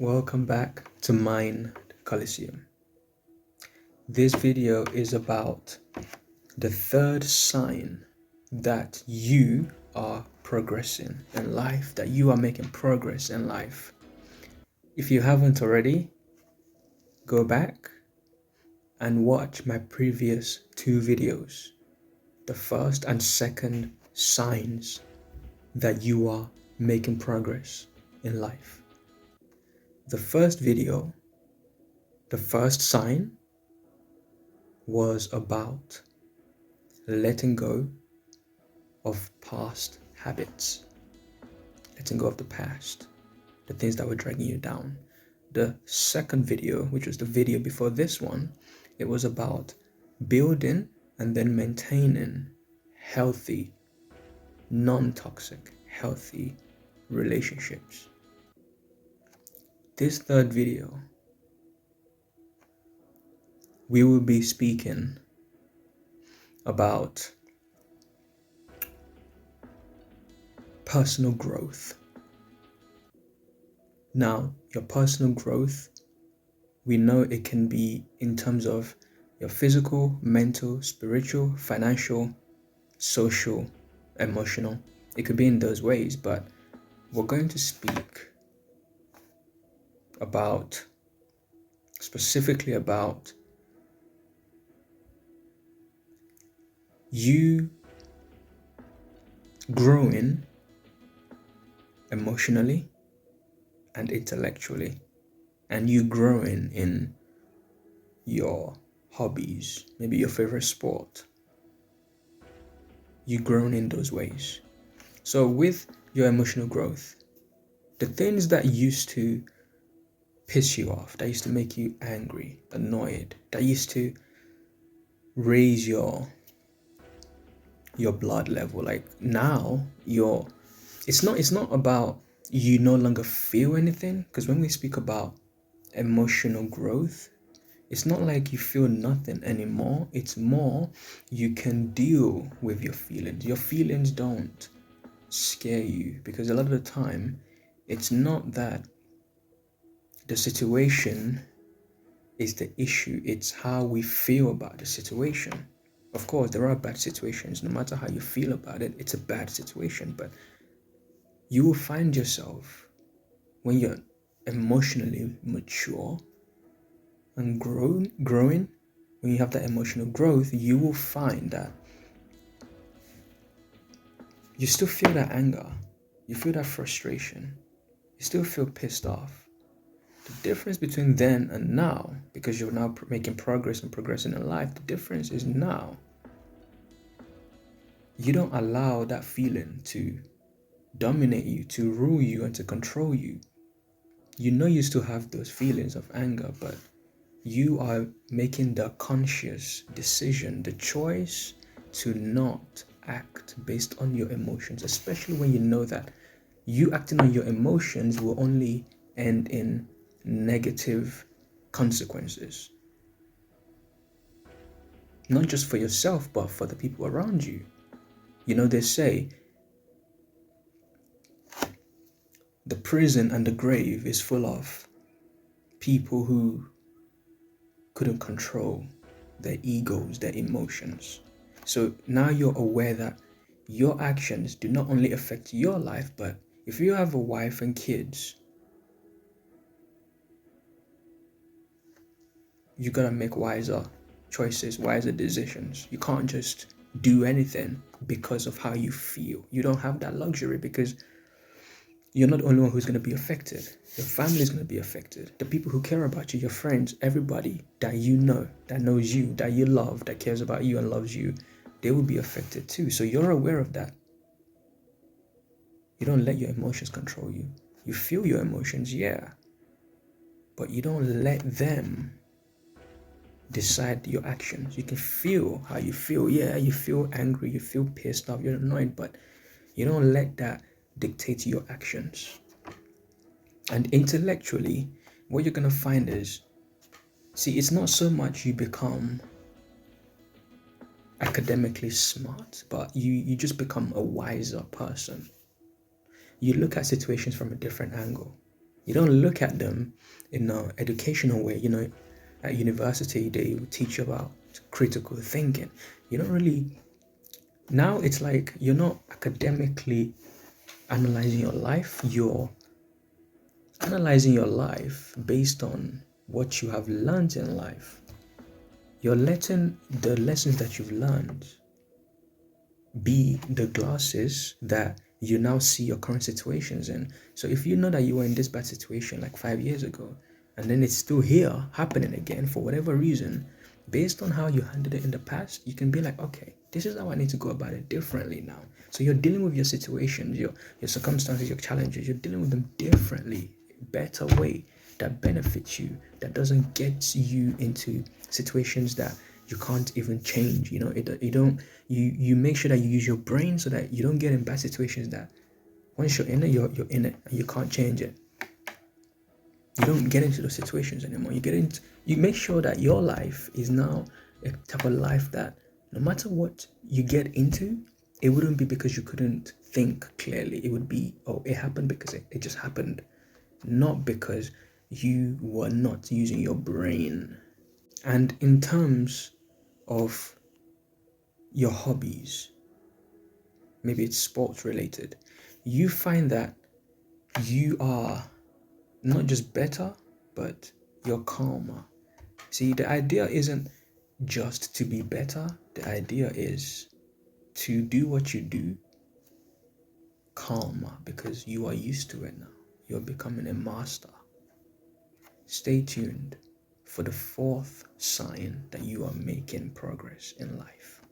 Welcome back to Mind Coliseum. This video is about the third sign that you are progressing in life, that you are making progress in life. If you haven't already, go back and watch my previous two videos, the first and second signs that you are making progress in life. The first video, the first sign, was about letting go of past habits, letting go of the past, the things that were dragging you down. The second video, which was the video before this one, it was about building and then maintaining healthy, non-toxic, healthy relationships. This third video, we will be speaking about personal growth. Now, your personal growth, we know it can be in terms of your physical, mental, spiritual, financial, social, emotional. It could be in those ways, but we're going to speak specifically about you growing emotionally and intellectually, and you growing in your hobbies, maybe your favorite sport. You growing in those ways. So with your emotional growth, the things that used to piss you off, that used to make you angry, annoyed, that used to raise your blood level, like now it's not about you no longer feel anything, because when we speak about emotional growth, it's not like you feel nothing anymore. It's more you can deal with your feelings. Your feelings don't scare you, because a lot of the time it's not that the situation is the issue, it's how we feel about the situation. Of course, there are bad situations. No matter how you feel about it, it's a bad situation. But you will find yourself, when you're emotionally mature and growing, when you have that emotional growth, you will find that you still feel that anger, you feel that frustration, you still feel pissed off. The difference between then and now, because you're now making progress and progressing in life, the difference is now you don't allow that feeling to dominate you, to rule you, and to control you. You know you still have those feelings of anger, but you are making the conscious decision, the choice to not act based on your emotions, especially when you know that you acting on your emotions will only end in negative consequences. Not just for yourself, but for the people around you. You know, they say the prison and the grave is full of people who couldn't control their egos, their emotions. So now you're aware that your actions do not only affect your life, but if you have a wife and kids, you gotta make wiser choices, wiser decisions. You can't just do anything because of how you feel. You don't have that luxury, because you're not the only one who's going to be affected. Your family is going to be affected. The people who care about you, your friends, everybody that you know, that knows you, that you love, that cares about you and loves you, they will be affected too. So you're aware of that. You don't let your emotions control you. You feel your emotions, yeah, but you don't let them decide your actions. You can feel how you feel. Yeah, you feel angry, you feel pissed off, you're annoyed, but you don't let that dictate your actions. And intellectually, what you're going to find is, see, it's not so much you become academically smart, but you just become a wiser person. You look at situations from a different angle. You don't look at them in an educational way. At university, they will teach you about critical thinking. You don't really, now it's like you're not academically analyzing your life, you're analyzing your life based on what you have learned in life. You're letting the lessons that you've learned be the glasses that you now see your current situations in. So if you know that you were in this bad situation like 5 years ago, and then it's still here happening again for whatever reason, based on how you handled it in the past, you can be like, okay, this is how I need to go about it differently now. So you're dealing with your situations, your circumstances, your challenges, you're dealing with them differently, better way that benefits you, that doesn't get you into situations that you can't even change. You make sure that you use your brain so that you don't get in bad situations that once you're in it, you're in it and you can't change it. You don't get into those situations anymore. You make sure that your life is now a type of life that no matter what you get into, it wouldn't be because you couldn't think clearly. It would be, oh, it happened because it just happened, not because you were not using your brain. And in terms of your hobbies, maybe it's sports related, you find that you are not just better, but you're calmer. See, the idea isn't just to be better, the idea is to do what you do calmer because you are used to it now. You're becoming a master. Stay tuned for the fourth sign that you are making progress in life.